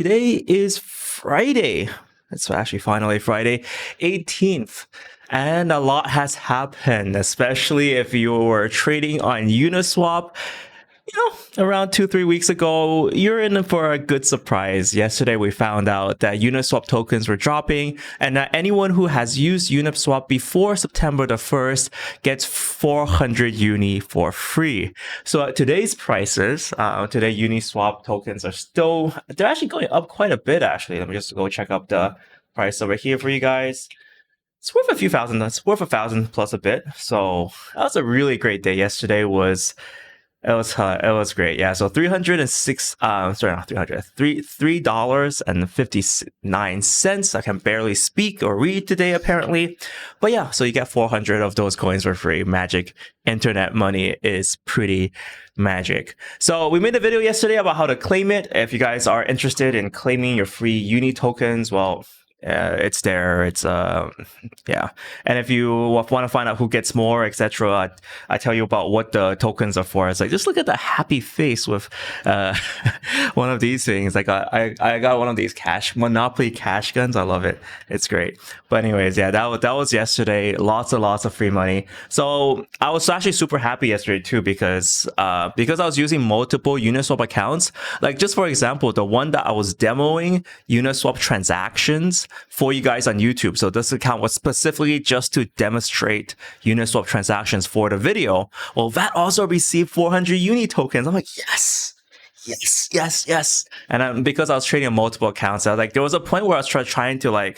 Today is Friday. It's actually finally Friday, 18th. And a lot has happened, especially if you were trading on Uniswap. Around 2, 3 weeks ago, you're in for a good surprise. Yesterday, we found out that Uniswap tokens were dropping, and that anyone who has used Uniswap before September the 1st gets 400 Uni for free. So at today's prices, today Uniswap tokens are they're actually going up quite a bit, actually. Let me just go check up the price over here for you guys. It's worth a few thousand. It's worth 1,000 plus a bit. So that was a really great day. Yesterday was it was great. Yeah. So 306 sorry, not 300, $3.59. I can barely speak or read today apparently. But yeah, so you get 400 of those coins for free. Magic. Internet money is pretty magic. So we made a video yesterday about how to claim it. If you guys are interested in claiming your free uni tokens, well, it's there. It's yeah. And if you want to find out who gets more, etc., I tell you about what the tokens are for. It's like, just look at the happy face with one of these things. Like I got one of these Monopoly cash guns. I love it. It's great. But anyways, yeah, that was yesterday. Lots and lots of free money. So I was actually super happy yesterday too, because I was using multiple Uniswap accounts. Like, just for example, the one that I was demoing Uniswap transactions for you guys on YouTube. So this account was specifically just to demonstrate Uniswap transactions for the video. Well, that also received 400 Uni tokens. I'm like, yes. And because I was trading on multiple accounts, there was a point where I was trying to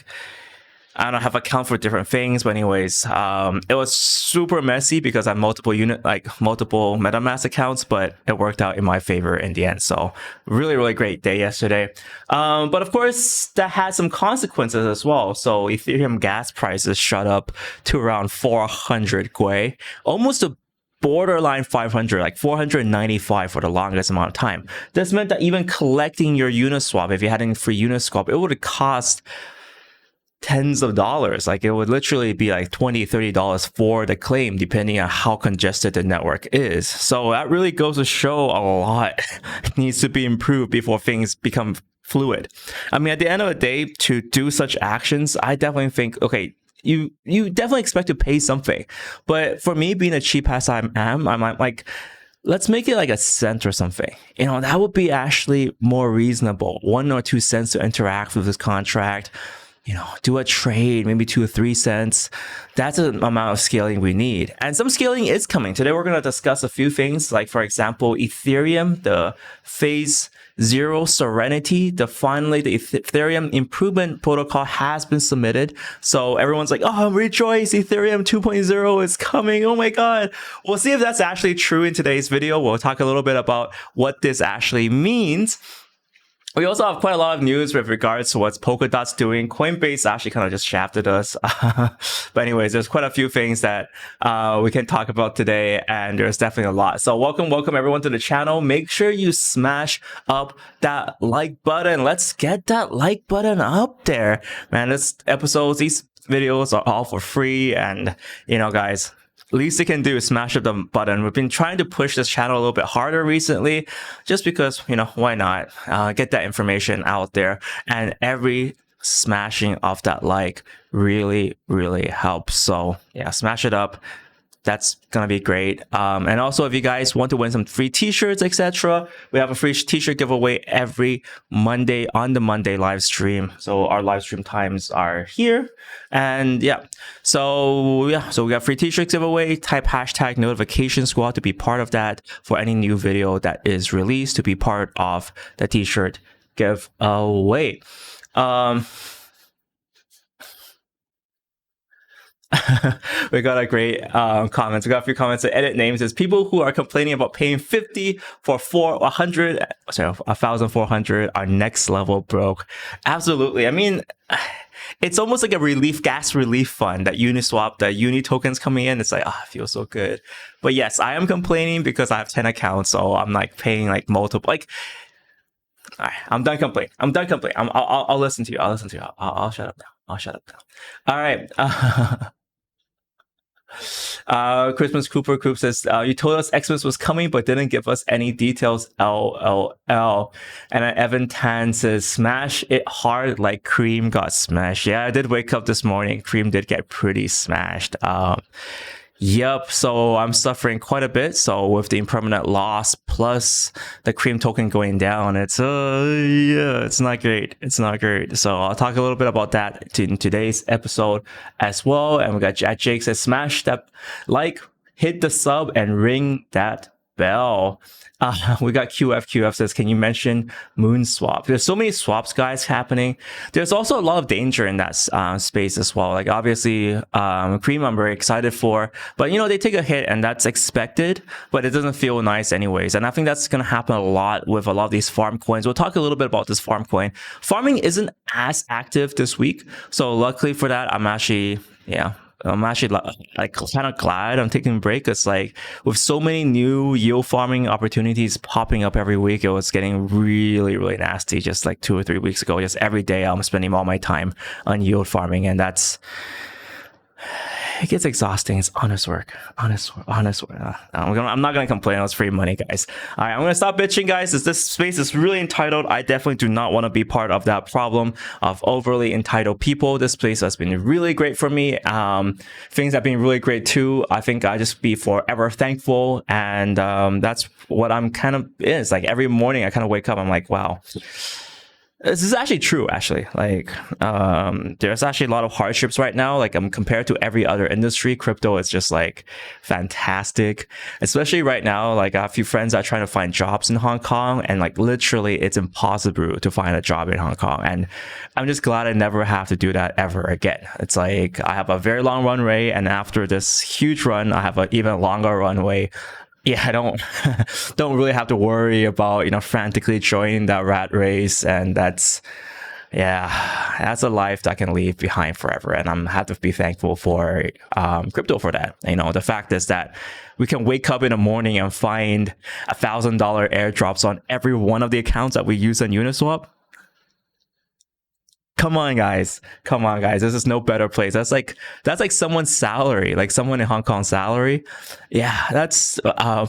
I don't know, have account for different things. But anyways, it was super messy because I have multiple MetaMask accounts, but it worked out in my favor in the end. So really, really great day yesterday. But of course, that had some consequences as well. So Ethereum gas prices shot up to around 400 Gwei, almost a borderline 500, like 495 for the longest amount of time. This meant that even collecting your Uniswap, if you had any free Uniswap, it would have cost tens of dollars. Like, it would literally be like $20-$30 for the claim, depending on how congested the network is. So that really goes to show a lot needs to be improved before things become fluid. I mean, at the end of the day, to do such actions, I definitely think, okay, you definitely expect to pay something. But for me, being as cheap as I am, I might let's make it like a cent or something. That would be actually more reasonable. 1 or 2 cents to interact with this contract. Do a trade, maybe 2 or 3 cents. That's an amount of scaling we need. And some scaling is coming. Today, we're going to discuss a few things, like, for example, Ethereum, the phase 0 Serenity, finally the Ethereum improvement protocol has been submitted. So everyone's like, oh, rejoice, Ethereum 2.0 is coming. Oh my God. We'll see if that's actually true in today's video. We'll talk a little bit about what this actually means. We also have quite a lot of news with regards to what's Polkadot's doing. Coinbase actually kind of just shafted us. But anyways, there's quite a few things that we can talk about today, and there's definitely a lot. So welcome everyone to the channel. Make sure you smash up that like button. Let's get that like button up there. Man, these videos are all for free. And, guys, least you can do is smash up the button. We've been trying to push this channel a little bit harder recently, just because, why not? Get that information out there. And every smashing of that like really, really helps. So yeah, smash it up. That's gonna be great. And also, if you guys want to win some free t-shirts, etc., we have a free t-shirt giveaway every Monday on the Monday live stream. So our live stream times are here. And so we got free t-shirt giveaway. Type hashtag notification squad to be part of that for any new video that is released, to be part of the t-shirt giveaway. We got a great comments. We got a few comments. The edit names is people who are complaining about paying 50 for 1,400 are next level broke. Absolutely. I mean, it's almost like a gas relief fund that Uniswap, the Uni tokens coming in. It's like, it feels so good. But yes, I am complaining because I have 10 accounts, so I'm paying multiple. All right, I'm done complaining. I'll listen to you. I'll shut up now. All right. Christmas Cooper Coop says, you told us Xmas was coming, but didn't give us any details. LOL. And Evan Tan says, smash it hard like Cream got smashed. Yeah, I did wake up this morning. Cream did get pretty smashed. Yep, so I'm suffering quite a bit. So with the impermanent loss plus the Cream token going down, it's it's not great. It's not great. So I'll talk a little bit about that in today's episode as well. And we got Jake says, smash that like, hit the sub, and ring that bell. We got QF says, can you mention moon swap? There's so many swaps, guys, happening. There's also a lot of danger in that space as well. Like obviously, Cream I'm very excited for, but you know, they take a hit and that's expected, but it doesn't feel nice anyways. And I think that's going to happen a lot with a lot of these farm coins. We'll talk a little bit about this farm coin. Farming isn't as active this week. So luckily for that, I'm actually like kind of glad I'm taking a break. It's like with so many new yield farming opportunities popping up every week, it was getting really, really nasty just like 2 or 3 weeks ago. Just every day I'm spending all my time on yield farming, and it gets exhausting. It's honest work. I'm not going to complain. It was free money, guys. All right, I'm going to stop bitching, guys. This space is really entitled. I definitely do not want to be part of that problem of overly entitled people. This place has been really great for me. Things have been really great too. I think I just be forever thankful. And that's what I'm kind of is. Like every morning I kind of wake up, I'm like, wow. This is actually true, actually. Like, there's actually a lot of hardships right now. Like, compared to every other industry, crypto is just like fantastic. Especially right now, like I have a few friends that are trying to find jobs in Hong Kong, and like literally it's impossible to find a job in Hong Kong. And I'm just glad I never have to do that ever again. It's like I have a very long runway, and after this huge run, I have an even longer runway. Yeah, I don't really have to worry about, you know, frantically joining that rat race. And that's a life that I can leave behind forever. And I'm have to be thankful for crypto for that. You know, the fact is that we can wake up in the morning and find $1,000 airdrops on every one of the accounts that we use on Uniswap. Come on, guys. This is no better place. That's like someone's salary, like someone in Hong Kong salary. Yeah, that's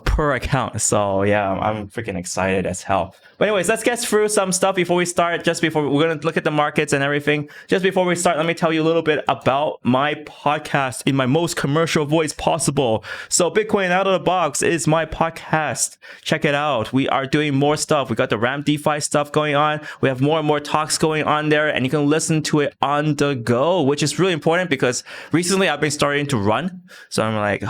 per account. So yeah, I'm freaking excited as hell. But anyways, let's get through some stuff before we start. We're going to look at the markets and everything. Just before we start, let me tell you a little bit about my podcast in my most commercial voice possible. So Bitcoin Out of the Box is my podcast. Check it out. We are doing more stuff. We got the RAM DeFi stuff going on. We have more and more talks going on there, and you can listen to it on the go, which is really important because recently I've been starting to run. So I'm like,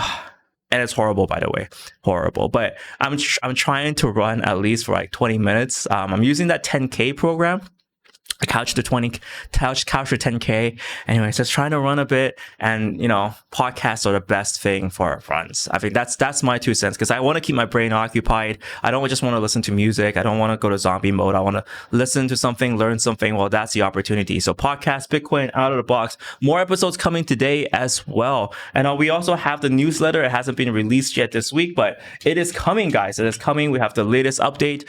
and it's horrible, by the way, horrible. But I'm trying to run at least for like 20 minutes. I'm using that 10K program. Couch to 10K. Anyways, just trying to run a bit, and you know, podcasts are the best thing for runs. I think that's my 2 cents, because I want to keep my brain occupied. I don't just want to listen to music. I don't want to go to zombie mode. I want to listen to something, learn something. Well, that's the opportunity. So podcast, Bitcoin Out of the Box. More episodes coming today as well. And we also have the newsletter. It hasn't been released yet this week, but it is coming, guys. It is coming. We have the latest update.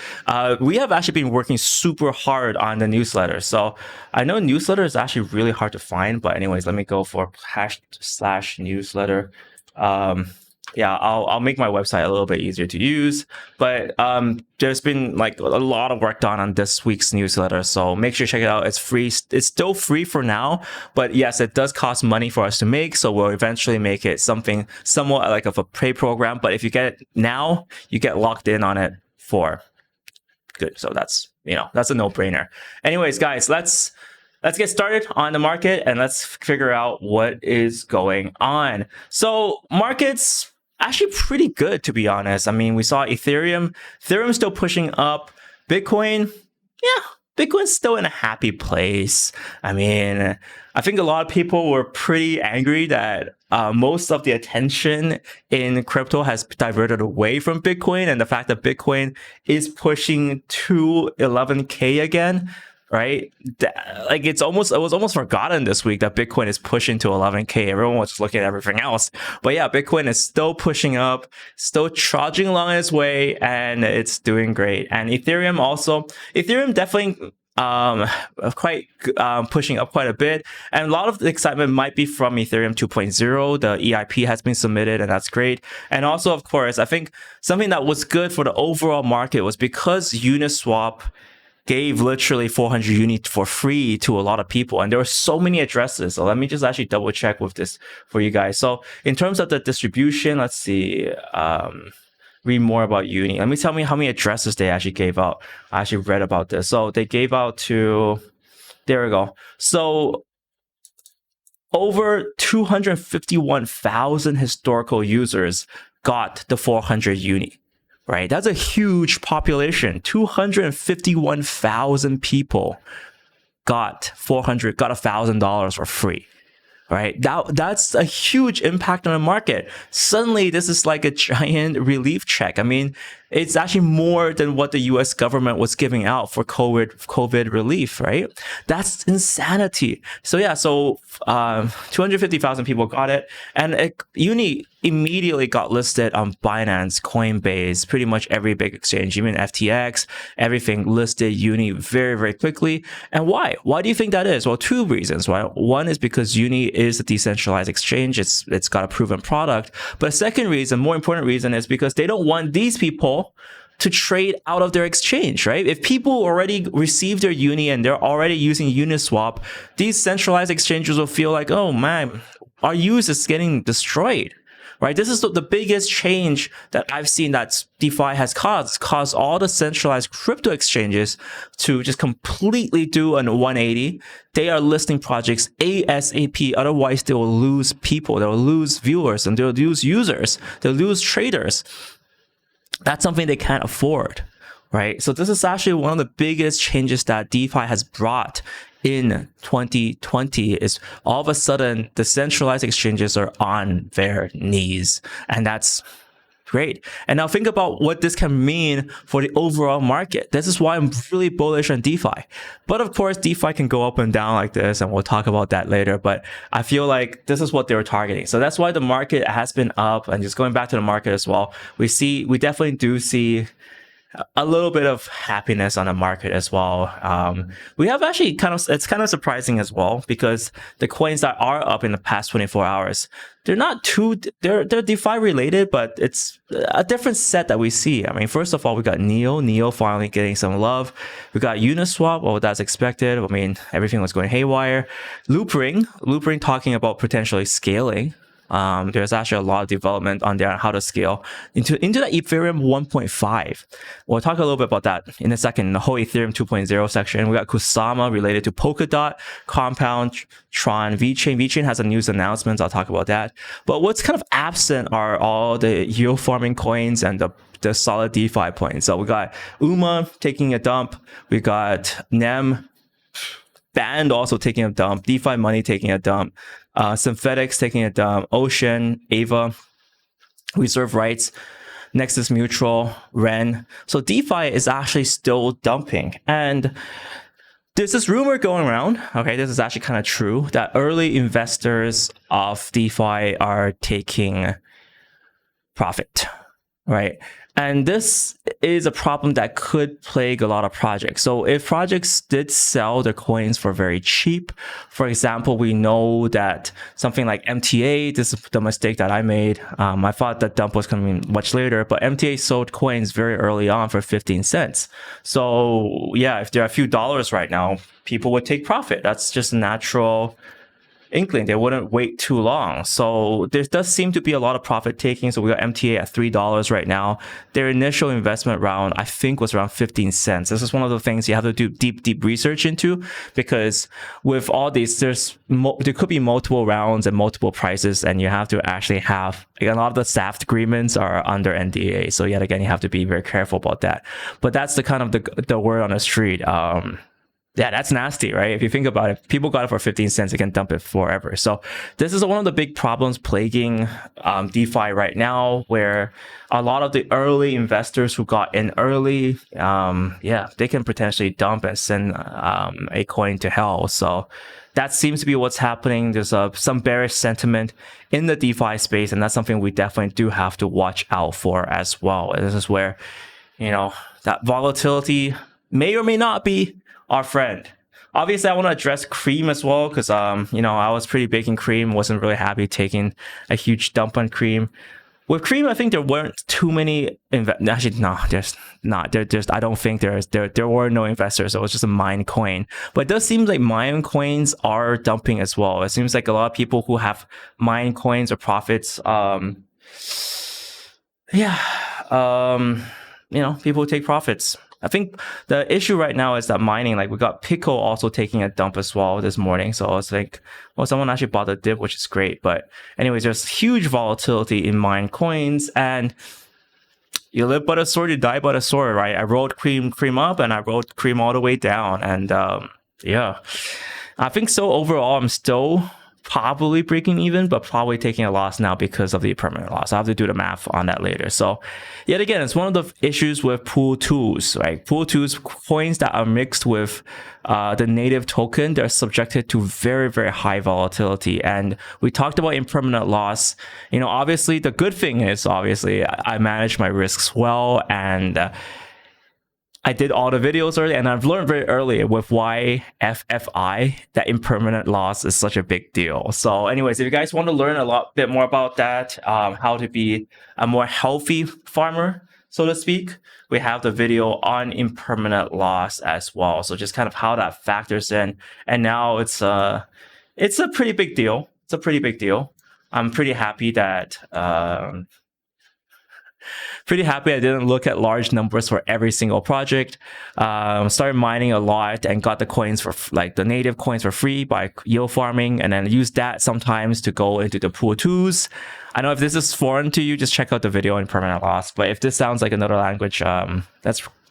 We have actually been working super hard on the newsletter. So I know newsletter is actually really hard to find, but anyways, let me go for #newsletter. I'll make my website a little bit easier to use, but there's been like a lot of work done on this week's newsletter, so make sure to check it out. It's free. It's still free for now, but yes, it does cost money for us to make, so we'll eventually make it something somewhat like of a pay program. But if you get it now, you get locked in on it for good. So that's a no-brainer. Anyways, guys, let's get started on the market and let's figure out what is going on. So markets actually pretty good, to be honest. I mean, we saw Ethereum still pushing up. Bitcoin's still in a happy place. I mean, I think a lot of people were pretty angry that most of the attention in crypto has diverted away from Bitcoin, and the fact that Bitcoin is pushing to 11K again, right? Like it was almost forgotten this week that Bitcoin is pushing to 11K. Everyone was just looking at everything else. But yeah, Bitcoin is still pushing up, still trudging along its way, and it's doing great. And Ethereum definitely quite pushing up quite a bit. And a lot of the excitement might be from Ethereum 2.0. The EIP has been submitted, and that's great. And also, of course, I think something that was good for the overall market was because Uniswap gave literally 400 uni for free to a lot of people, and there were so many addresses. So let me just actually double check with this for you guys. So in terms of the distribution, let's see, read more about uni. Let me tell me how many addresses they actually gave out. I actually read about this. So they gave out to, there we go. So over 251,000 historical users got the 400 uni. Right, that's a huge population. 251,000 people got $1,000 for free. Right, that's a huge impact on the market. Suddenly, this is like a giant relief check. I mean, it's actually more than what the U.S. government was giving out for COVID relief. Right, that's insanity. So yeah, 250,000 people got it, and Uni immediately got listed on Binance, Coinbase, pretty much every big exchange, even FTX, everything listed Uni very, very quickly. And why? Why do you think that is? Well, two reasons, right? One is because Uni is a decentralized exchange. It's got a proven product. But a second reason, more important reason, is because they don't want these people to trade out of their exchange, right? If people already receive their Uni and they're already using Uniswap, these centralized exchanges will feel like, oh man, our use is getting destroyed. Right, this is the biggest change that I've seen that DeFi has caused all the centralized crypto exchanges to just completely do an 180. They are listing projects ASAP, otherwise they will lose people, they will lose viewers, and they'll lose users, they'll lose traders. That's something they can't afford, right? So this is actually one of the biggest changes that DeFi has brought in 2020 is all of a sudden the centralized exchanges are on their knees, and that's great. And now think about what this can mean for the overall market. This is why I'm really bullish on DeFi. But of course, DeFi can go up and down like this, and we'll talk about that later. But I feel like this is what they were targeting. So that's why the market has been up. And just going back to the market as well, we definitely do see a little bit of happiness on the market as well. We have actually it's kind of surprising as well, because the coins that are up in the past 24 hours, they're DeFi related, but it's a different set that we see. I mean, first of all, we got Neo finally getting some love. We got Uniswap, well, that's expected. I mean, everything was going haywire. Loopring talking about potentially scaling. There's actually a lot of development on there on how to scale into the Ethereum 1.5. We'll talk a little bit about that in a second. In the whole Ethereum 2.0 section, we got Kusama related to Polkadot, Compound, Tron, VeChain. VeChain has a news announcements. I'll talk about that. But what's kind of absent are all the yield farming coins and the solid DeFi coins. So we got UMA taking a dump. We got NEM, Band also taking a dump. DeFi Money taking a dump. Synthetics taking a dump. Ocean, Ava, Reserve Rights, Nexus Mutual, Ren. So DeFi is actually still dumping. And there's this rumor going around, okay, this is actually kind of true, that early investors of DeFi are taking profit, right? And this is a problem that could plague a lot of projects. So if projects did sell their coins for very cheap, for example, we know that something like MTA, this is the mistake that I made. I thought that dump was coming much later, but MTA sold coins very early on for 15 cents. So yeah, if there are a few dollars right now, people would take profit. That's just a natural inkling. They wouldn't wait too long. So there does seem to be a lot of profit taking. So we got MTA at $3 right now. Their initial investment round, I think, was around 15 cents. This is one of the things you have to do deep research into, because with all these, there could be multiple rounds and multiple prices, and you have to actually have, like, a lot of the SAFT agreements are under NDA. So yet again, you have to be very careful about that. But that's the kind of the word on the street. Yeah, that's nasty, right? If you think about it, people got it for 15 cents, they can dump it forever. So this is one of the big problems plaguing DeFi right now, where a lot of the early investors who got in early, they can potentially dump and send a coin to hell. So that seems to be what's happening. There's some bearish sentiment in the DeFi space, and that's something we definitely do have to watch out for as well. And this is where, that volatility may or may not be our friend. Obviously, I want to address Cream as well because you know, I was pretty big in Cream, wasn't really happy taking a huge dump on Cream. With Cream, I think there weren't too many actually, no, there's not. There's I don't think there were no investors. So it was just a mine coin. But it does seem like mine coins are dumping as well. It seems like a lot of people who have mine coins or profits, yeah, you know, people take profits. I think the issue right now is that mining, like we got Pico also taking a dump as well this morning. So I was like, well, someone actually bought a dip, which is great. But anyways, there's huge volatility in mine coins, and you live by the sword, you die by the sword, right? I rode cream up, and I rode cream all the way down, and yeah, I think so. Overall, I'm still probably breaking even, but probably taking a loss now because of the permanent loss. I have to do the math on that later. So yet again, it's one of the issues with pool twos, right? Pool twos, coins that are mixed with the native token, they're subjected to very, very high volatility. And we talked about impermanent loss. You know, obviously the good thing is, obviously, I manage my risks well, and I did all the videos early, and I've learned very early with why FFI, that impermanent loss, is such a big deal. So anyways, if you guys want to learn a bit more about that, how to be a more healthy farmer, so to speak, we have the video on impermanent loss as well. So just kind of how that factors in. And now it's a pretty big deal. It's a pretty big deal. I'm pretty happy that I didn't look at large numbers for every single project. Started mining a lot and got the coins for like the native coins for free by yield farming, and then use that sometimes to go into the pool twos. I know if this is foreign to you, just check out the video on permanent loss. But if this sounds like another language,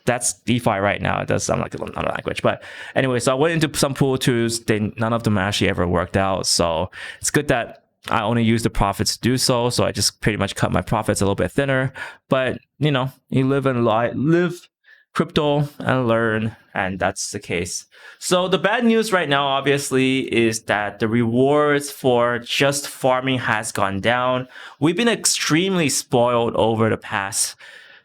that's DeFi right now. It does sound like another language. But anyway, so I went into some pool twos. None of them actually ever worked out. So it's good that I only use the profits to do so. So I just pretty much cut my profits a little bit thinner. But, you know, you live crypto and learn, and that's the case. So the bad news right now, obviously, is that the rewards for just farming has gone down. We've been extremely spoiled over the past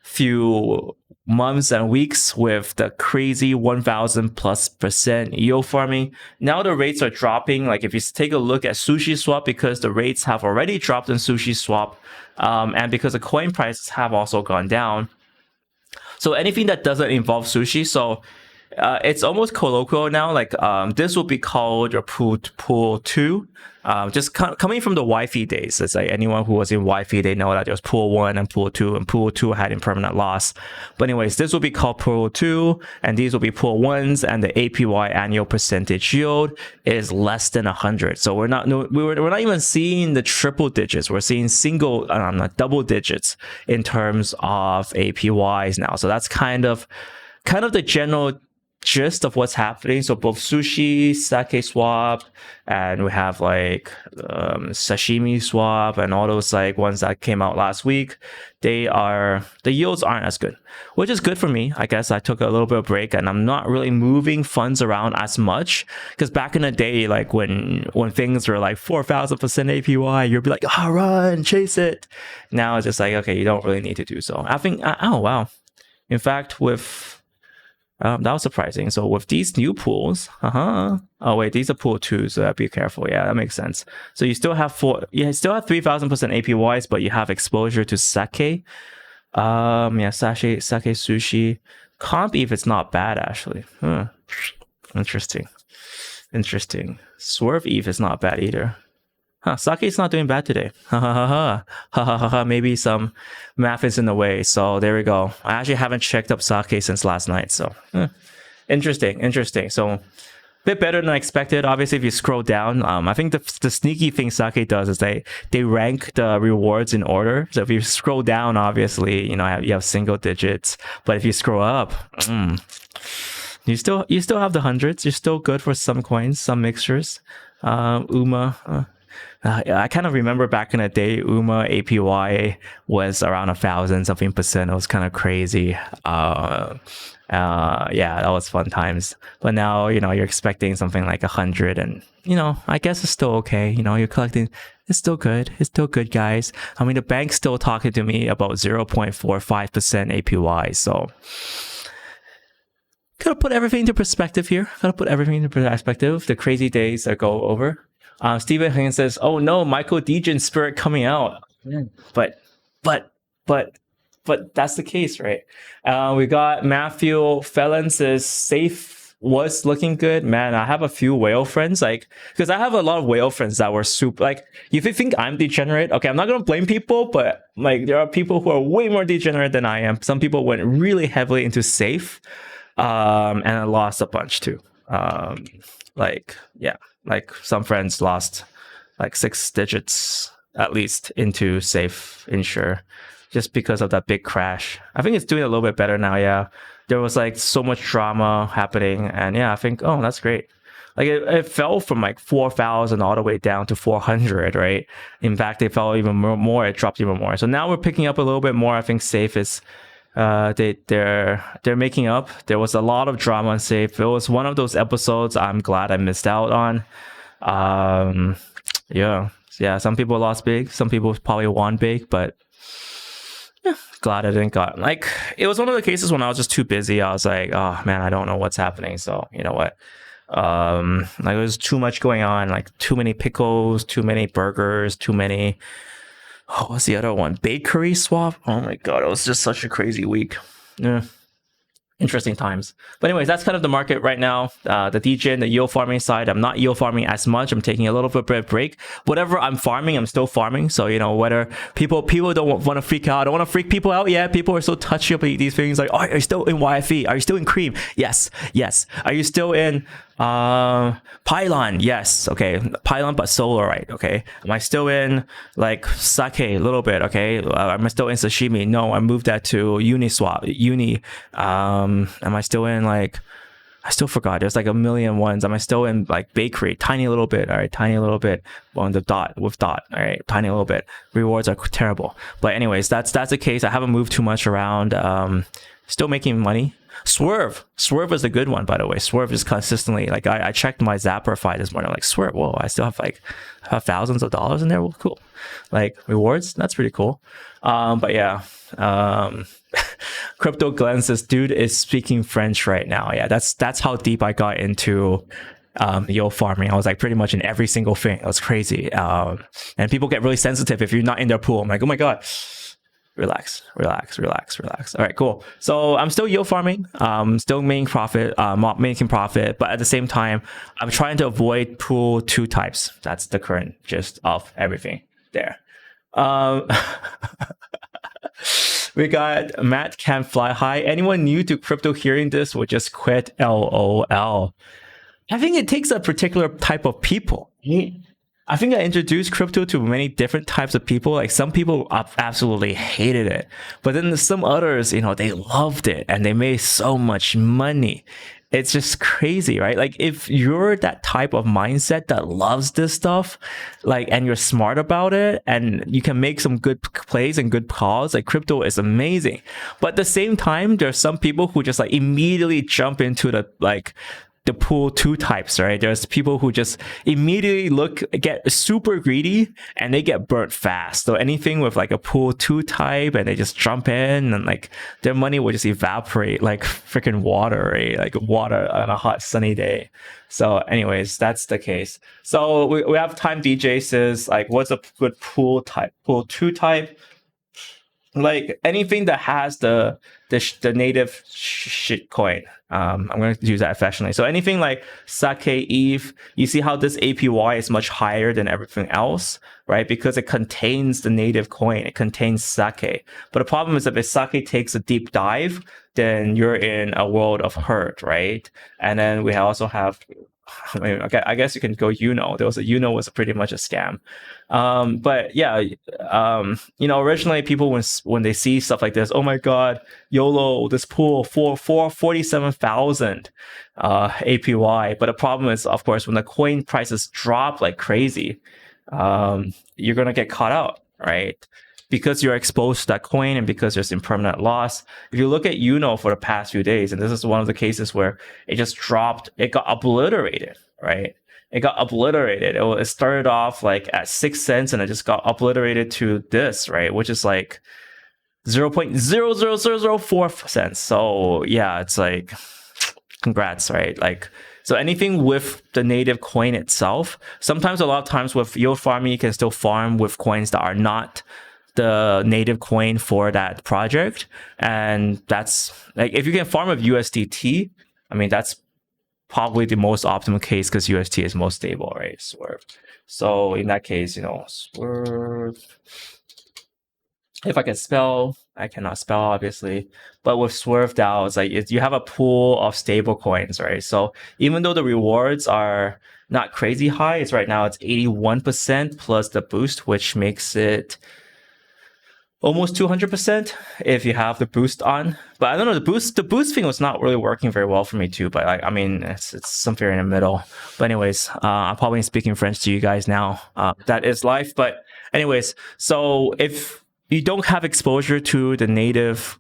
few months and weeks with the crazy 1000+% yield farming. Now the rates are dropping. Like if you take a look at Sushi Swap, because the rates have already dropped in Sushi Swap, and because the coin prices have also gone down. So anything that doesn't involve sushi, so it's almost colloquial now. Like this will be called your pool 2. Just coming from the Wi-Fi days. It's like anyone who was in Wi-Fi, they know that there's pool 1 and pool 2, and pool 2 had impermanent loss. But anyways, this will be called pool 2, and these will be pool 1s, and the APY, annual percentage yield, is less than 100. So we're not even seeing the triple digits. We're seeing double digits in terms of APYs now. So that's kind of the general gist of what's happening. So both sushi, sake swap, and we have like sashimi swap, and all those like ones that came out last week, the yields aren't as good, which is good for me. I guess I took a little bit of break, and I'm not really moving funds around as much, because back in the day, like when things were like 4000% APY, you'd be like, oh, run, chase it. Now it's just like, okay, you don't really need to do so. I think, oh wow, in fact, with that was surprising. So with these new pools, oh wait, these are pool 2, so be careful. Yeah, that makes sense. So you still have 3000% APYs, but you have exposure to sake. Yeah, sake sushi. Comp ETH, it's not bad actually. Interesting. Swerve ETH is not bad either. Sake's not doing bad today. Maybe some math is in the way. So there we go. I actually haven't checked up sake since last night. So interesting. So a bit better than I expected. Obviously, if you scroll down, I think the sneaky thing sake does is they rank the rewards in order. So if you scroll down, obviously, you know, you have single digits. But if you scroll up, you still have the hundreds. You're still good for some coins, some mixtures. UMA. I kind of remember back in the day, UMA APY was around 1000-something%. It was kind of crazy. Yeah, that was fun times. But now, you know, you're expecting something like 100, and you know, I guess it's still okay. You know, you're collecting. It's still good. It's still good, guys. I mean, the bank's still talking to me about 0.45% APY. So Gotta put everything into perspective here. Gotta put everything into perspective. The crazy days that go over. Stephen Higgins says, "Oh no, Michael Dejan spirit coming out." But that's the case, right? We got Matthew Felon says safe was looking good. Man, I have a few whale friends, like, because I have a lot of whale friends that were super, like, if you think I'm degenerate, okay, I'm not gonna blame people, but like there are people who are way more degenerate than I am. Some people went really heavily into safe, and I lost a bunch too. Like, yeah, like some friends lost like 6 digits at least into safe insure just because of that big crash. I think it's doing a little bit better now. Yeah, there was like so much drama happening, and yeah, I think, oh, that's great. Like it fell from like 4,000 all the way down to 400, right? In fact, it fell even more. It dropped even more. So now we're picking up a little bit more. I think safe is they're making up. There was a lot of drama on safe. It was one of those episodes I'm glad I missed out on. Yeah, some people lost big, some people probably won big, but yeah, glad I didn't got, like, it was one of the cases when I was just too busy. I was like, oh man, I don't know what's happening. So you know what, like there was too much going on, like too many pickles, too many burgers, too many, oh, what's the other one, bakery swap. Oh my god, it was just such a crazy week. Yeah, interesting times. But anyways, that's kind of the market right now. The DJ and the yield farming side, I'm not yield farming as much. I'm taking a little bit of a break. Whatever I'm farming, I'm still farming. So, you know, whether people don't want to freak out. I don't want to freak people out. Yeah, people are so touchy about these things. Like, oh, are you still in YFE? Are you still in Cream? Yes. Are you still in Pylon? Yes. Okay, Pylon, but solar, right? Okay. Am I still in like sake a little bit? Okay. Am I still in sashimi? No, I moved that to Uniswap. Am I still in, like, I still forgot, there's like a million ones. Am I still in like bakery? Tiny little bit. All right, tiny little bit on the dot with dot. All right, tiny little bit. Rewards are terrible. But anyways, that's the case. I haven't moved too much around. Still making money. Swerve is a good one, by the way. Swerve is consistently, like, I checked my Zapperify this morning. I'm like, Swerve, whoa, I still have like thousands of dollars in there. Well, cool. Like rewards, that's pretty cool. But yeah, Crypto Glenn says, dude is speaking French right now. Yeah, that's how deep I got into yield farming. I was like pretty much in every single thing. It was crazy. And people get really sensitive if you're not in their pool. I'm like, oh my god. Relax. All right, cool. So I'm still yield farming, still making profit, but at the same time, I'm trying to avoid pool 2 types. That's the current gist of everything there. We got Matt Can't Fly High. Anyone new to crypto hearing this will just quit, LOL. I think it takes a particular type of people. I think I introduced crypto to many different types of people. Like some people absolutely hated it, but then some others, you know, they loved it and they made so much money. It's just crazy, right? Like if you're that type of mindset that loves this stuff, like, and you're smart about it and you can make some good plays and good calls, like crypto is amazing. But at the same time, there's some people who just like immediately jump into the pool 2 types, right? There's people who just immediately get super greedy and they get burnt fast. So anything with like a pool 2 type and they just jump in and like their money will just evaporate like freaking water, right? Like water on a hot sunny day. So anyways, that's the case. So we have Time DJ says, like, what's a good pool type? Pool 2 type? Like anything that has the native shit coin. I'm going to use that affectionately. So anything like Sake ETH, you see how this APY is much higher than everything else, right? Because it contains the native coin. It contains Sake. But the problem is if Sake takes a deep dive, then you're in a world of hurt, right? And then we also have, I guess you can go Uno. Uno was pretty much a scam. But yeah, you know, originally people when they see stuff like this, oh my god, YOLO, this pool for 47,000 APY. But the problem is, of course, when the coin prices drop like crazy, you're gonna get caught out, right? Because you're exposed to that coin and because there's impermanent loss. If you look at Uno for the past few days, and this is one of the cases where it just dropped, it got obliterated, right? It got obliterated. It started off like at 6 cents and it just got obliterated to this, right? Which is like 0.00004 cents. So yeah, it's like, congrats, right? Like, so anything with the native coin itself, sometimes a lot of times with yield farming, you can still farm with coins that are not the native coin for that project. And that's like, if you can farm with USDT, I mean, that's probably the most optimal case because UST is most stable, right? Swerve. So in that case, Swerve. If I can spell, I cannot spell obviously, but with Swerve DAO, it's like you have a pool of stable coins, right? So even though the rewards are not crazy high, it's right now it's 81% plus the boost, which makes it almost 200% if you have the boost on. But I don't know, the boost thing was not really working very well for me too. But I mean, it's somewhere in the middle. But anyways, I'm probably speaking French to you guys now. That is life. But anyways, so if you don't have exposure to the native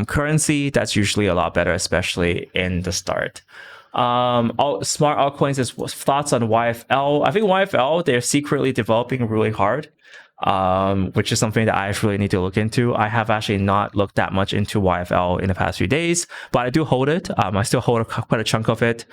currency, that's usually a lot better, especially in the start. All smart altcoins is thoughts on YFL. I think YFL, they're secretly developing really hard, which is something that I really need to look into. I have actually not looked that much into YFL in the past few days, but I do hold it. I still hold quite a chunk of it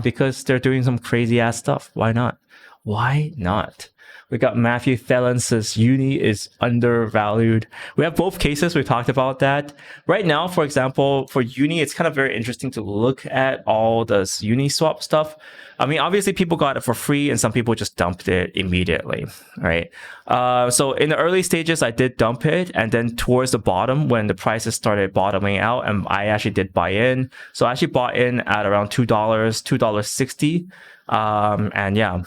because they're doing some crazy ass stuff. Why not? Why not? We got Matthew Thelen says Uni is undervalued. We have both cases. We talked about that. Right now, for example, for Uni, it's kind of very interesting to look at all this Uniswap stuff. I mean, obviously people got it for free and some people just dumped it immediately, right? So in the early stages, I did dump it. And then towards the bottom, when the prices started bottoming out, and I actually did buy in. So I actually bought in at around $2, $2.60. And yeah,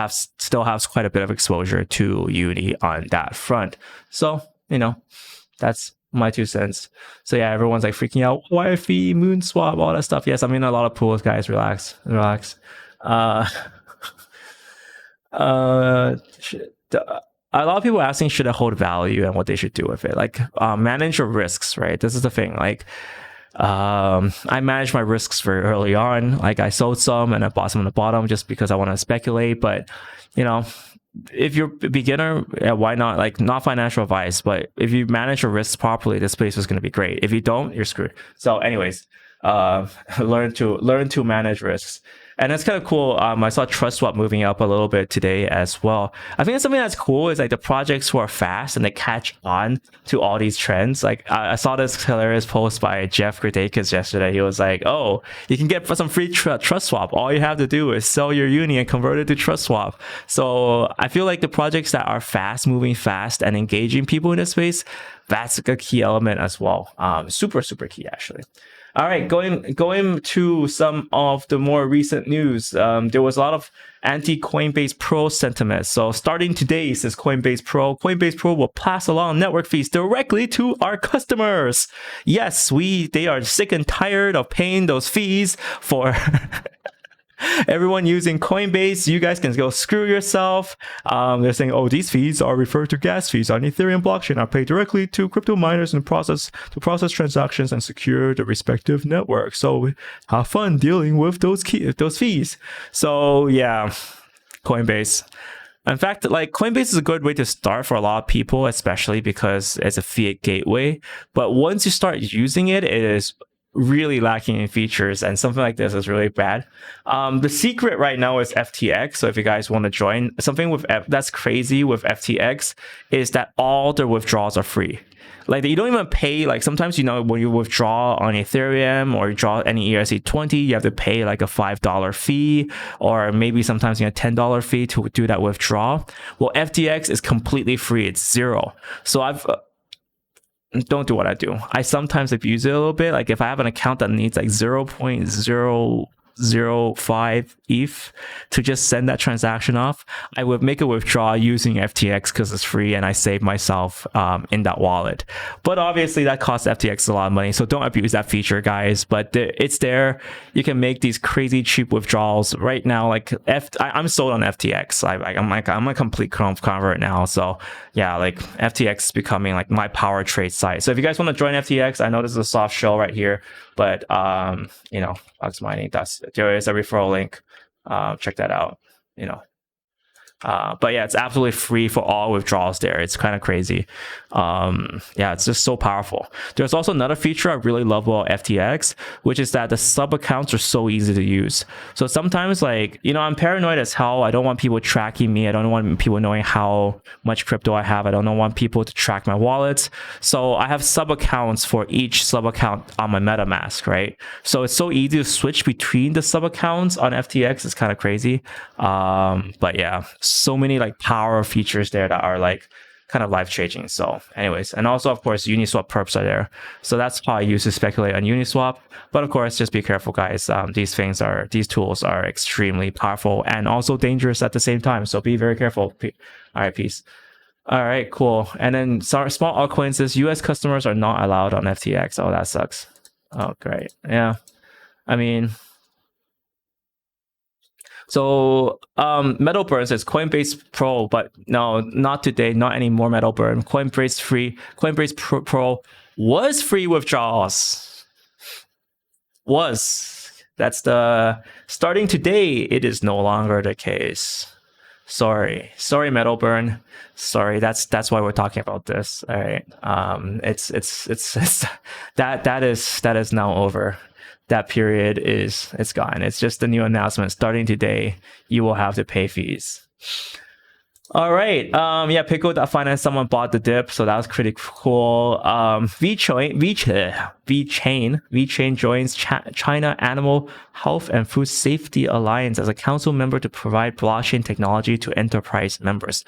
still has quite a bit of exposure to Uni on that front. So, that's my 2 cents. So yeah, everyone's like freaking out. YFE, Moonswap, all that stuff. Yes, I'm in a lot of pools, guys. Relax. A lot of people asking should I hold value and what they should do with it. Like manage your risks, right? This is the thing. Like I managed my risks very early on. Like I sold some and I bought some on the bottom just because I want to speculate. But if you're a beginner, why not? Like, not financial advice, but if you manage your risks properly, this space is going to be great. If you don't, you're screwed. So anyways, learn to manage risks. And it's kind of cool. I saw TrustSwap moving up a little bit today as well. I think something that's cool is like the projects who are fast and they catch on to all these trends. Like I saw this hilarious post by Jeff Gradakis yesterday. He was like, "Oh, you can get some free TrustSwap. All you have to do is sell your Uni and convert it to TrustSwap." So I feel like the projects that are fast, moving fast, and engaging people in this space, that's a key element as well. Super key actually. All right, going to some of the more recent news. There was a lot of anti-Coinbase Pro sentiment. So starting today, says Coinbase Pro will pass along network fees directly to our customers. Yes, they are sick and tired of paying those fees for everyone using Coinbase. You guys can go screw yourself. They're saying, oh, these fees are referred to gas fees on Ethereum blockchain are paid directly to crypto miners to process transactions and secure the respective network. So have fun dealing with those fees. So yeah, Coinbase. In fact, like Coinbase is a good way to start for a lot of people, especially because it's a fiat gateway. But once you start using it, it is really lacking in features, and something like this is really bad. The secret right now is FTX. So if you guys want to join, something that's crazy with FTX is that all their withdrawals are free. Like you don't even pay. Like sometimes when you withdraw on Ethereum or you draw any ERC20, you have to pay like a $5 fee, or maybe sometimes $10 fee to do that withdrawal. Well, FTX is completely free. It's zero. So don't do what I do. I sometimes abuse it a little bit. Like if I have an account that needs like 0.005 ETH to just send that transaction off, I would make a withdrawal using FTX because it's free and I save myself in that wallet. But obviously that costs FTX a lot of money, so don't abuse that feature, guys. But it's there. You can make these crazy cheap withdrawals right now. Like I'm sold on FTX. I'm a complete convert now. So yeah, like FTX is becoming like my power trade site. So if you guys want to join FTX, I know this is a soft shell right here, but Fox Mining, there is a referral link. Check that out. But yeah, it's absolutely free for all withdrawals there. It's kind of crazy. Yeah, it's just so powerful. There's also another feature I really love about FTX, which is that the sub accounts are so easy to use. So sometimes, like, I'm paranoid as hell. I don't want people tracking me. I don't want people knowing how much crypto I have. I don't want people to track my wallets. So I have sub accounts for each sub account on my MetaMask, right? So it's so easy to switch between the sub accounts on FTX. It's kind of crazy. But yeah, so many like power features there that are like kind of life changing. So anyways, and also of course Uniswap perps are there. So that's how I used to speculate on Uniswap. But of course, just be careful, guys. These tools are extremely powerful and also dangerous at the same time. So be very careful. All right, peace. All right, cool. And then small altcoins says US customers are not allowed on FTX. Oh, that sucks. Oh, great. Yeah. I mean, so Metalburn says Coinbase Pro, but no, not today, not anymore. Metalburn. Coinbase free. Coinbase Pro was free withdrawals. That's the starting today. It is no longer the case. Sorry, Metalburn. Sorry, that's why we're talking about this. All right. It's that is now over. That period it's gone. It's just a new announcement. Starting today, you will have to pay fees. All right. Yeah, Pickle.finance, someone bought the dip, so that was pretty cool. VChain joins China Animal Health and Food Safety Alliance as a council member to provide blockchain technology to enterprise members.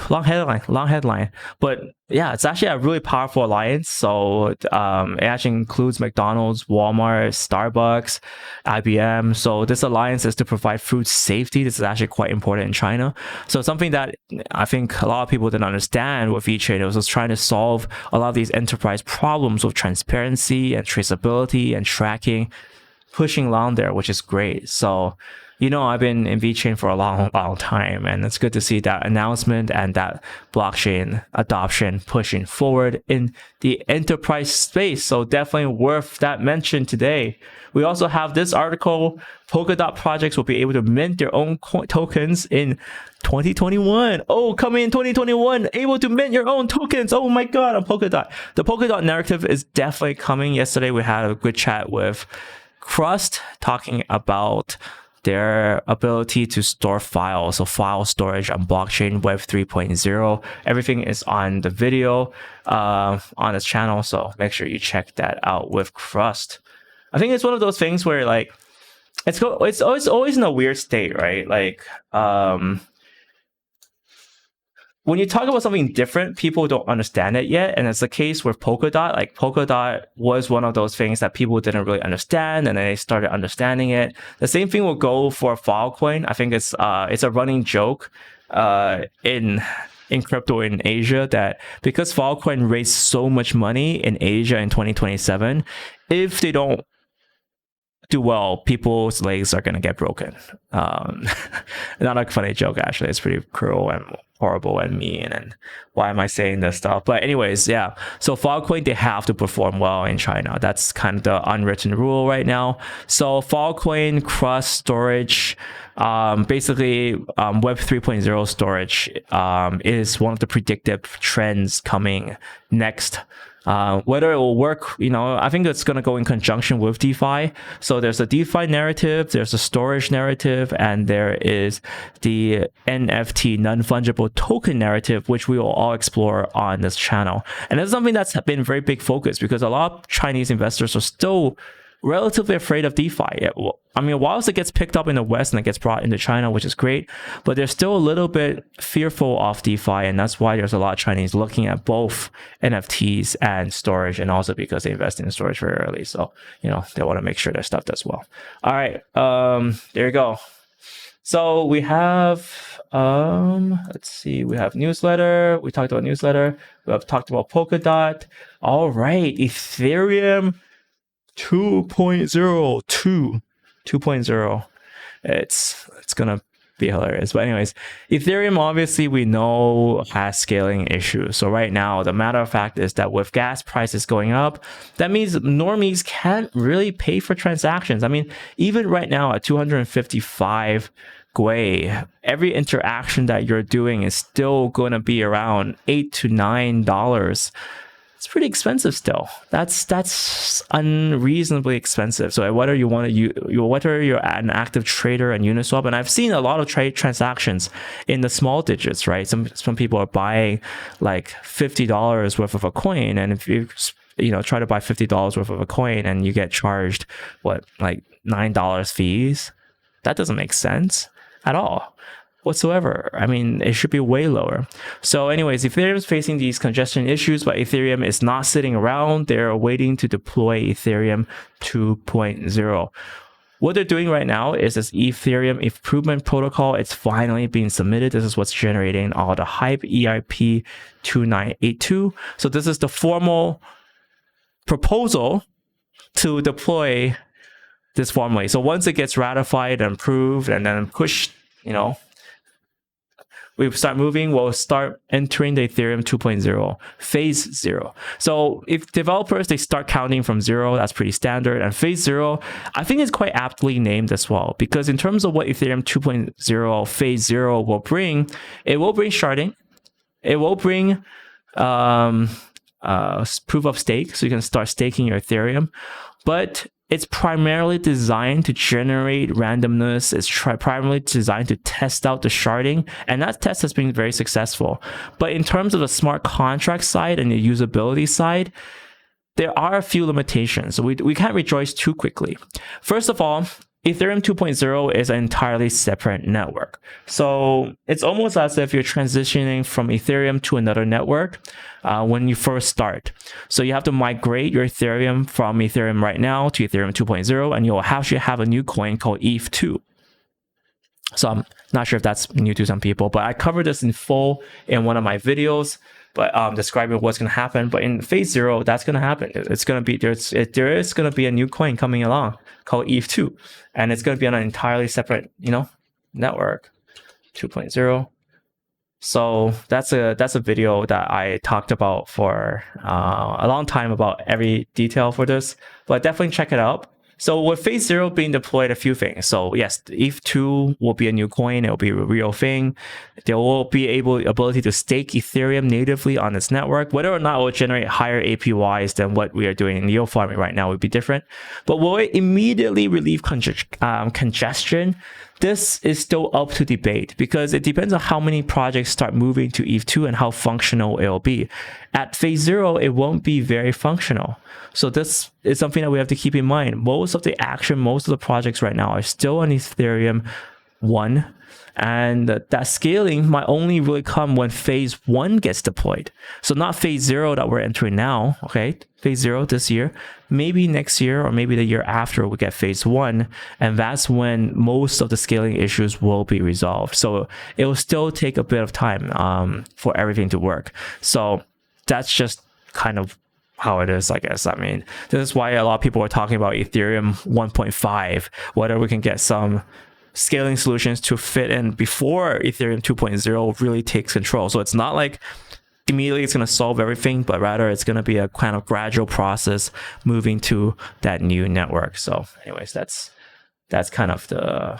Long headline, but yeah, it's actually a really powerful alliance. So it actually includes McDonald's, Walmart, Starbucks, IBM. So this alliance is to provide food safety. This is actually quite important in China. So something that I think a lot of people didn't understand with VeChain, it was just trying to solve a lot of these enterprise problems with transparency and traceability and tracking, pushing along there, which is great. So I've been in VeChain for a long time, and it's good to see that announcement and that blockchain adoption pushing forward in the enterprise space. So definitely worth that mention today. We also have this article, Polkadot projects will be able to mint their own tokens in 2021. Oh, coming in 2021, able to mint your own tokens. Oh my God, on Polkadot. The Polkadot narrative is definitely coming. Yesterday, we had a good chat with Crust talking about their ability to store files, so file storage on blockchain Web 3.0. Everything is on the video on this channel, so make sure you check that out with Crust. I think it's one of those things where like it's always in a weird state, right? Like when you talk about something different, people don't understand it yet. And it's the case with Polkadot. Like Polkadot was one of those things that people didn't really understand, and then they started understanding it. The same thing will go for Filecoin. I think it's a running joke in crypto in Asia that because Filecoin raised so much money in Asia in 2027, if they don't do well, people's legs are going to get broken. Not a funny joke, actually. It's pretty cruel and horrible and mean, and why am I saying this stuff? But anyways, yeah, so Filecoin, they have to perform well in China. That's kind of the unwritten rule right now. So Filecoin, Crust storage, basically Web 3.0 storage is one of the predictive trends coming next. Whether it will work, I think it's going to go in conjunction with DeFi. So there's a DeFi narrative, there's a storage narrative, and there is the NFT, non-fungible token narrative, which we will all explore on this channel. And that's something that's been very big focus because a lot of Chinese investors are still relatively afraid of DeFi. I mean, whilst it gets picked up in the West and it gets brought into China, which is great, but they're still a little bit fearful of DeFi, and that's why there's a lot of Chinese looking at both NFTs and storage, and also because they invest in storage very early. So, they want to make sure their stuff does well. All right, there you go. So we have, let's see, we have newsletter. We talked about newsletter. We have talked about Polkadot. All right, Ethereum 2.0. It's gonna be hilarious. But anyways, Ethereum obviously we know has scaling issues. So right now, the matter of fact is that with gas prices going up, that means normies can't really pay for transactions. I mean, even right now at 255 Gwei, every interaction that you're doing is still going to be around $8 to $9. It's pretty expensive still. That's unreasonably expensive. So whether you want to whether you're an active trader in Uniswap, and I've seen a lot of trade transactions in the small digits, right? Some people are buying like $50 worth of a coin, and if you try to buy $50 worth of a coin and you get charged like $9 fees, that doesn't make sense at all whatsoever. I mean, it should be way lower. So anyways, Ethereum is facing these congestion issues, but Ethereum is not sitting around. They're waiting to deploy Ethereum 2.0. What they're doing right now is this Ethereum improvement protocol. It's finally being submitted. This is what's generating all the hype, EIP 2982. So this is the formal proposal to deploy this formally. So once it gets ratified and approved and then pushed, we start moving, we'll start entering the Ethereum 2.0, phase 0. So if developers, they start counting from 0, that's pretty standard. And phase 0, I think it's quite aptly named as well, because in terms of what Ethereum 2.0 phase 0 will bring, it will bring sharding. It will bring proof of stake, so you can start staking your Ethereum. But it's primarily designed to generate randomness. It's primarily designed to test out the sharding, and that test has been very successful. But in terms of the smart contract side and the usability side, there are a few limitations. So we can't rejoice too quickly. First of all, Ethereum 2.0 is an entirely separate network. So it's almost as if you're transitioning from Ethereum to another network when you first start. So you have to migrate your Ethereum from Ethereum right now to Ethereum 2.0, and you'll actually have a new coin called ETH2. So I'm not sure if that's new to some people, but I covered this in full in one of my videos, but describing what's going to happen. But in phase 0, that's going to happen. It's going to be there is going to be a new coin coming along called ETH2, and it's going to be on an entirely separate network 2.0. So that's a video that I talked about for a long time about every detail for this, but definitely check it out. So with phase 0 being deployed, a few things. So yes, ETH2 will be a new coin. It will be a real thing. There will be ability to stake Ethereum natively on its network. Whether or not it will generate higher APYs than what we are doing in yield farming right now would be different. But will it immediately relieve congestion? This is still up to debate, because it depends on how many projects start moving to ETH2 and how functional it will be. At phase 0, it won't be very functional. So this is something that we have to keep in mind. Most of the projects right now are still on Ethereum 1. And that scaling might only really come when phase 1 gets deployed. So not phase 0 that we're entering now, okay? Phase 0 this year, maybe next year or maybe the year after we get phase 1. And that's when most of the scaling issues will be resolved. So it will still take a bit of time for everything to work. So that's just kind of how it is, I guess. I mean, this is why a lot of people are talking about Ethereum 1.5, whether we can get some scaling solutions to fit in before Ethereum 2.0 really takes control. So it's not like immediately it's going to solve everything, but rather it's going to be a kind of gradual process moving to that new network. So anyways, that's kind of the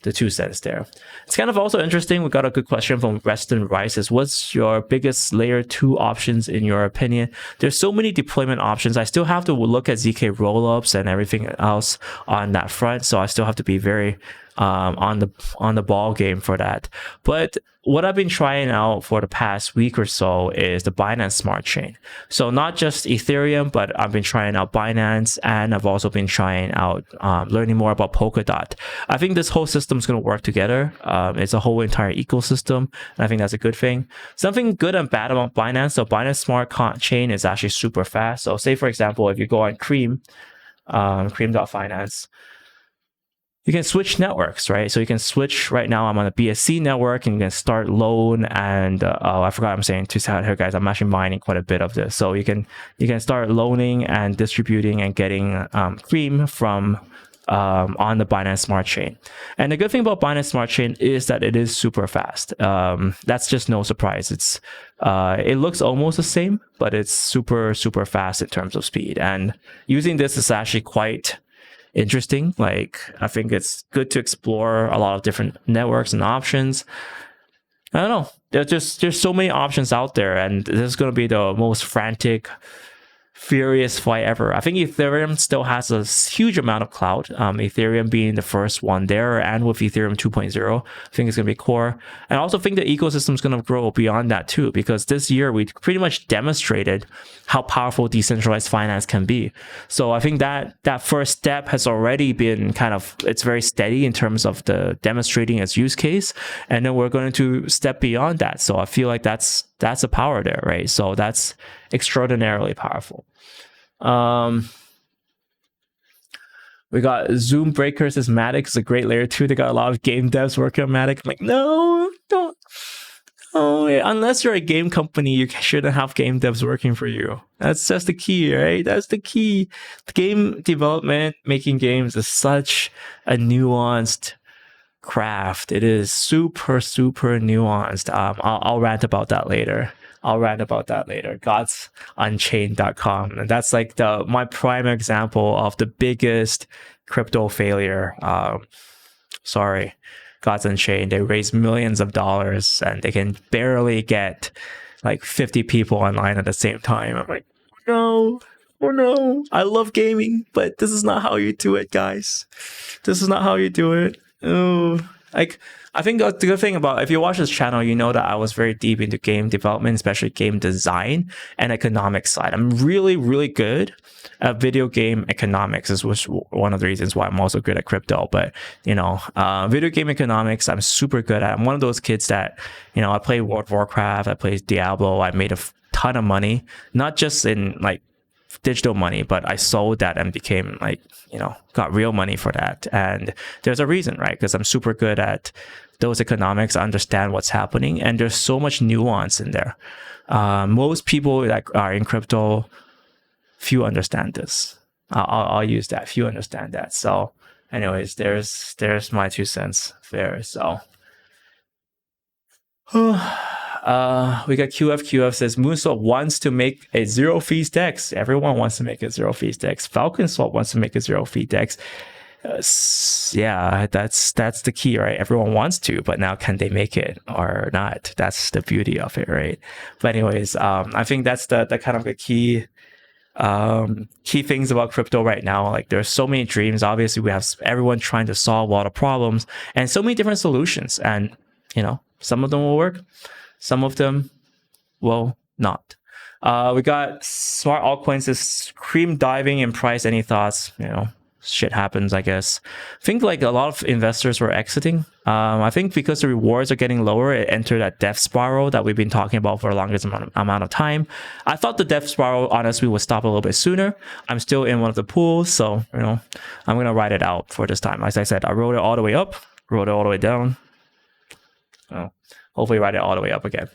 2 cents there. It's kind of also interesting. We got a good question from Weston Rice. What's your biggest layer 2 options in your opinion? There's so many deployment options. I still have to look at ZK rollups and everything else on that front. So I still have to be very on the ball game for that. But what I've been trying out for the past week or so is the Binance Smart Chain. So not just Ethereum, but I've been trying out Binance, and I've also been trying out learning more about Polkadot. I think this whole system is going to work together. It's a whole entire ecosystem, and I think that's a good thing. Something good and bad about Binance. So Binance Smart Chain is actually super fast. So say, for example, if you go on Cream.finance, you can switch networks, right? So you can switch. Right now I'm on a BSC network, and you can start loan and I forgot I'm saying here, guys. I'm actually mining quite a bit of this. So you can start loaning and distributing and getting Cream from on the Binance Smart Chain. And the good thing about Binance Smart Chain is that it is super fast. That's just no surprise. It looks almost the same, but it's super fast in terms of speed. And using this is actually quite interesting. Like, I think it's good to explore a lot of different networks and options. I don't know. There's so many options out there, and this is going to be the most frantic, furious fight ever. I think Ethereum still has a huge amount of clout. Ethereum being the first one there, and with Ethereum 2.0, I think it's going to be core. And I also think the ecosystem is going to grow beyond that too, because this year we pretty much demonstrated how powerful decentralized finance can be. So I think that first step has already been it's very steady in terms of the demonstrating its use case, and then we're going to step beyond that. So I feel like that's a power there, right? So that's extraordinarily powerful. We got Zoom Breakers as Matic. It's a great layer 2. They got a lot of game devs working on Matic. I'm like, no, don't. Oh, yeah. Unless you're a game company, you shouldn't have game devs working for you. That's just the key, right? That's the key. The game development, making games is such a nuanced craft. It is super, super nuanced. I'll rant about that later. Godsunchained.com. And that's like my prime example of the biggest crypto failure. Sorry, Gods Unchained. They raise millions of dollars and they can barely get like 50 people online at the same time. I'm like, no. Oh no, I love gaming, but this is not how you do it, guys. This is not how you do it. Oh, like, I think the good thing about, if you watch this channel, you know that I was very deep into game development, especially game design and economics side. I'm really, really good at video game economics. This was one of the reasons why I'm also good at crypto. But, video game economics, I'm super good at. I'm one of those kids that, I play World of Warcraft, I play Diablo, I made a ton of money, not just in like digital money, but I sold that and became got real money for that. And there's a reason, right? Because I'm super good at those economics. I understand what's happening, and there's so much nuance in there. Most people that are in crypto, few understand this. I'll use that. Few understand that. So anyways, there's my 2 cents there. So we got QF says Moonswap wants to make a zero fees DEX. Everyone wants to make a zero fees DEX. Falcon Swap wants to make a zero fee DEX. Yeah, that's the key, right? Everyone wants to, but now can they make it or not? That's the beauty of it, right? But anyways, I think that's the kind of the key things about crypto right now. Like, there's so many dreams. Obviously, we have everyone trying to solve a lot of problems and so many different solutions, and some of them will work, some of them will not. We got Smart Altcoins is cream diving in price. Any thoughts? Shit happens, I guess. I think like a lot of investors were exiting. I think because the rewards are getting lower, it entered that death spiral that we've been talking about for the longest amount of time. I thought the death spiral honestly would stop a little bit sooner. I'm still in one of the pools, so I'm gonna ride it out for this time. As I said, I rode it all the way up, rode it all the way down. Hopefully ride it all the way up again.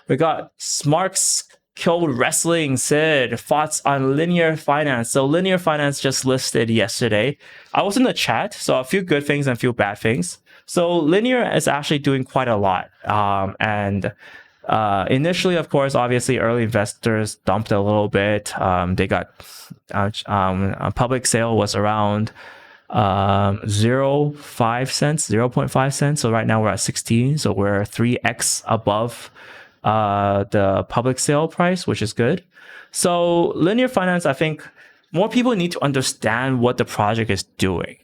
We got Smarks Killed Wrestling said, thoughts on Linear Finance. So Linear Finance just listed yesterday. I was in the chat, so a few good things and a few bad things. So Linear is actually doing quite a lot. Initially, of course, obviously early investors dumped a little bit. They got a public sale was around 0.5 cents. So right now we're at 16. So we're 3x above the public sale price, which is good. So Linear Finance, I think more people need to understand what the project is doing.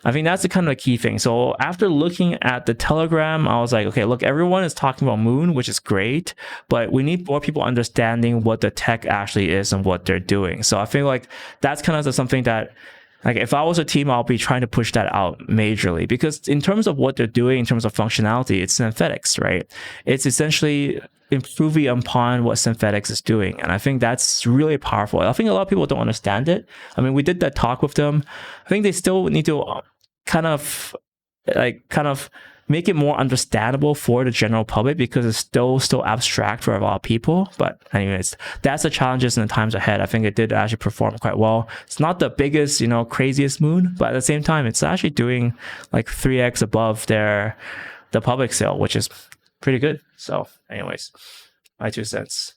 I think that's the kind of key thing. So after looking at the Telegram, I was like, okay, look, everyone is talking about Moon, which is great, but we need more people understanding what the tech actually is and what they're doing. So I feel like that's kind of something that, like, if I was a team, I'll be trying to push that out majorly, because in terms of what they're doing, in terms of functionality, it's synthetics, right? It's essentially improving upon what synthetics is doing. And I think that's really powerful. I think a lot of people don't understand it. I mean, we did that talk with them. I think they still need to kind of make it more understandable for the general public, because it's still abstract for a lot of people. But anyways, that's the challenges in the times ahead. I think it did actually perform quite well. It's not the biggest, craziest Moon, but at the same time, it's actually doing like 3x above the public sale, which is pretty good. So anyways, my 2 cents.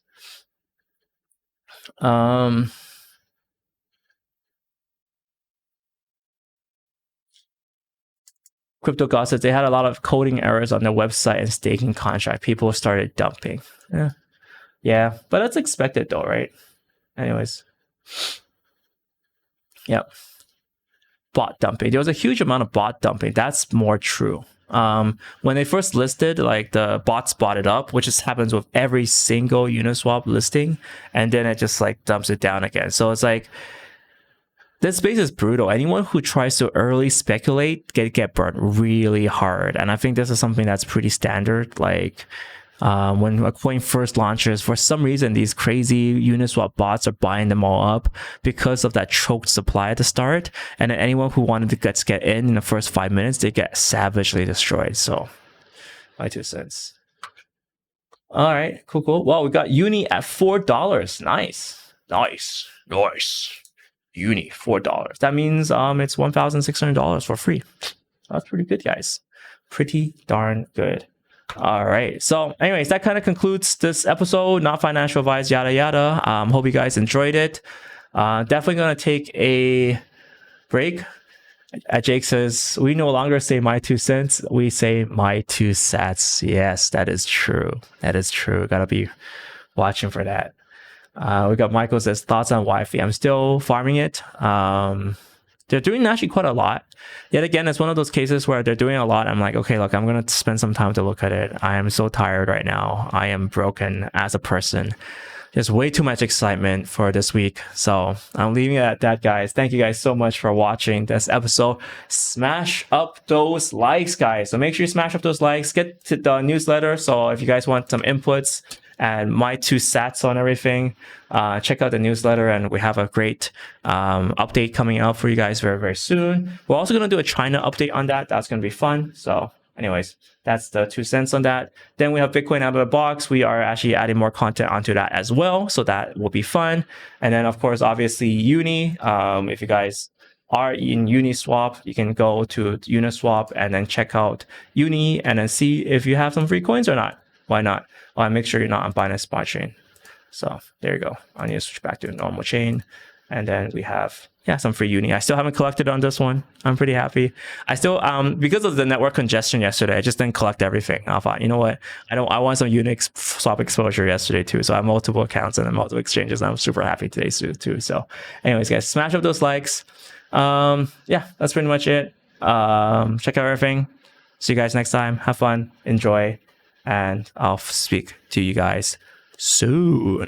Crypto gossips, they had a lot of coding errors on their website and staking contract. People started dumping. Yeah, but that's expected though, right? Anyways. Yep. Bot dumping. There was a huge amount of bot dumping. That's more true. When they first listed, like the bots bought it up, which just happens with every single Uniswap listing, and then it just like dumps it down again. So it's like, this space is brutal. Anyone who tries to early speculate get burned really hard. And I think this is something that's pretty standard. Like when a coin first launches, for some reason, these crazy Uniswap bots are buying them all up because of that choked supply at the start. And then anyone who wanted to get in the first 5 minutes, they get savagely destroyed. So my 2 cents. All right, cool. Well, we got Uni at $4. Nice. Uni, $4. That means it's $1,600 for free. That's pretty good, guys. Pretty darn good. All right. So anyways, that kind of concludes this episode. Not financial advice, yada, yada. Hope you guys enjoyed it. Definitely going to take a break. Jake says, we no longer say my 2 cents. We say my 2 sats. Yes, that is true. That is true. Got to be watching for that. We got Michael says, thoughts on Wi-Fi. I'm still farming it. They're doing actually quite a lot. Yet again, it's one of those cases where they're doing a lot. I'm like, okay, look, I'm going to spend some time to look at it. I am so tired right now. I am broken as a person. There's way too much excitement for this week. So I'm leaving it at that, guys. Thank you guys so much for watching this episode. Smash up those likes, guys. So make sure you smash up those likes. Get to the newsletter. So if you guys want some inputs and my 2 sats on everything, check out the newsletter, and we have a great update coming out for you guys very, very soon. We're also going to do a China update on that. That's going to be fun. So anyways, that's the 2 cents on that. Then we have Bitcoin out of the box. We are actually adding more content onto that as well. So that will be fun. And then of course, obviously Uni, if you guys are in Uniswap, you can go to Uniswap and then check out Uni and then see if you have some free coins or not. Why not? Well, make sure you're not on Binance Spot Chain. So there you go. I need to switch back to a normal chain. And then we have, some free Uni. I still haven't collected on this one. I'm pretty happy. I still, because of the network congestion yesterday, I just didn't collect everything. I thought, you know what? I want some Unix swap exposure yesterday too. So I have multiple accounts and multiple exchanges. And I'm super happy today too. So anyways, guys, smash up those likes. That's pretty much it. Check out everything. See you guys next time. Have fun. Enjoy. And I'll speak to you guys soon.